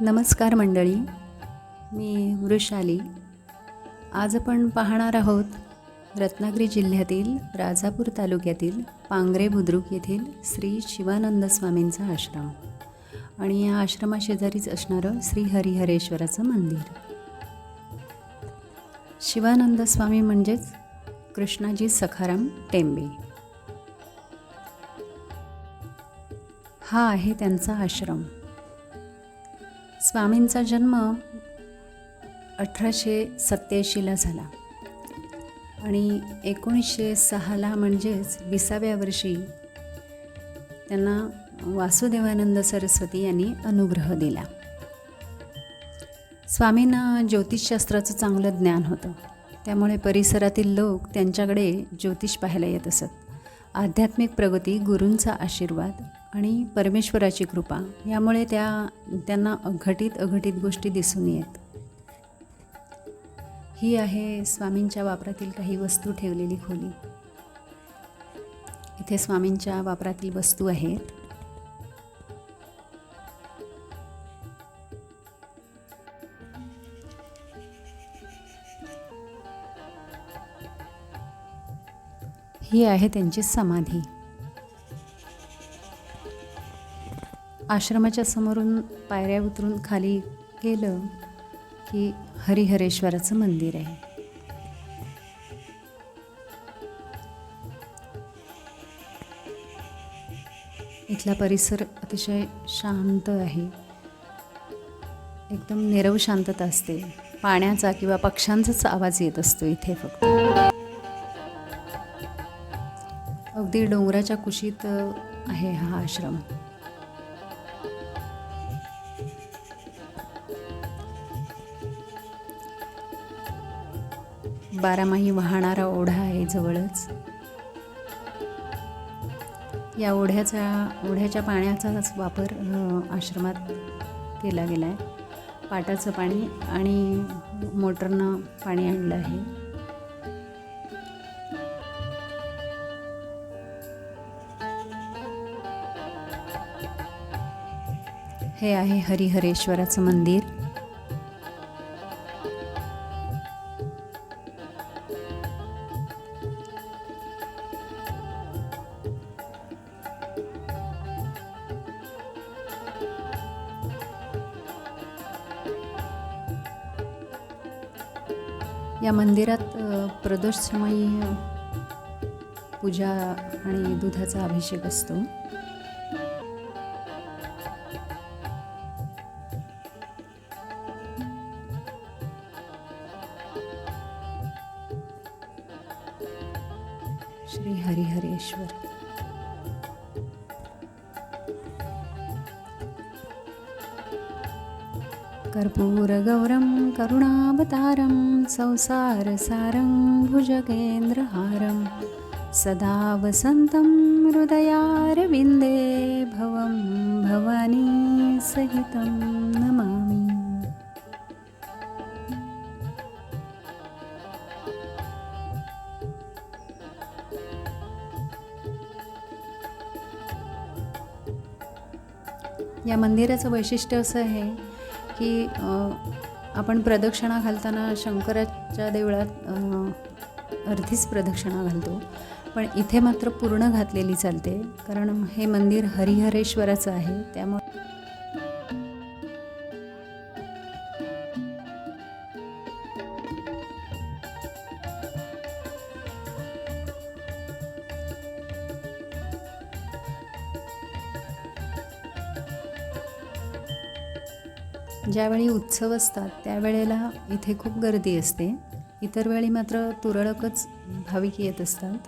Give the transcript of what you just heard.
नमस्कार मंडळी, मी वृषाली. आज आपण पाहणार आहोत रत्नागिरी जिल्ह्यातील राजापूर तालुक्यातील पांगरे बुद्रुक येथील श्री शिवानंद स्वामींचा आश्रम आणि या आश्रमाशेजारीच असणारं श्री हरिहरेश्वराचं मंदिर. शिवानंद स्वामी म्हणजेच कृष्णाजी सखाराम टेंबे. हा आहे त्यांचा आश्रम. स्वामींचा जन्म 1887ला झाला आणि 1906ला म्हणजेच 20व्या वर्षी त्यांना वासुदेवानंद सरस्वती यांनी अनुग्रह दिला. स्वामींना ज्योतिषशास्त्राचं चांगलं ज्ञान होतं, त्यामुळे परिसरातील लोक त्यांच्याकडे ज्योतिष पाहायला येत असत. आध्यात्मिक प्रगती, गुरूंचा आशीर्वाद आणि परमेश्वराची कृपा यामुळे त्यांना अघटित गोष्टी दिसून येत. ही आहे स्वामींच्या वापरातील काही वस्तू ठेवलेली खोली. इथे स्वामींच्या वापरातील वस्तू आहेत. ही आहे त्यांची समाधी. आश्रमाच्या समोरून पायऱ्या उतरून खाली गेलं की हरिहरेश्वराचं मंदिर आहे. इथला परिसर अतिशय शांत आहे. एकदम नीरव शांतता असते. पाण्याचा किंवा पक्ष्यांचाच आवाज येत असतो इथे फक्त. अगदी डोंगराच्या कुशीत आहे हा आश्रम. बारामाही वाहणारा ओढा आहे जवळच. या ओढ्याच्या पाण्याचाच वापर आश्रमात केला गेला आहे. पाटाचं पाणी आणि मोटरनं पाणी आणलं आहे. हे आहे हरिहरेश्वराचं मंदिर. या मंदिरात प्रदोषसमयी पूजा आणि दुधाचा अभिषेक असतो. श्री हरिहरेश्वर. कर्पूरगौरं करुणावतारं संसारसारं भुजगेन्द्रहारं सदा वसन्तं हृदयारविन्दे भवं भवानी सहितं नमामि. या मंदिराचं वैशिष्ट्य असं आहे की आपण प्रदक्षिणा घालताना शंकराच्या देवळात अर्धीच प्रदक्षिणा घालतो, पण इथे मात्र पूर्ण घातलेली चालते, कारण हे मंदिर हरिहरेश्वराचं आहे. त्यामुळे ज्यावेळी उत्सव असतात त्यावेळेला इथे खूप गर्दी असते. इतर वेळी मात्र तुरळकच भाविक येत असतात.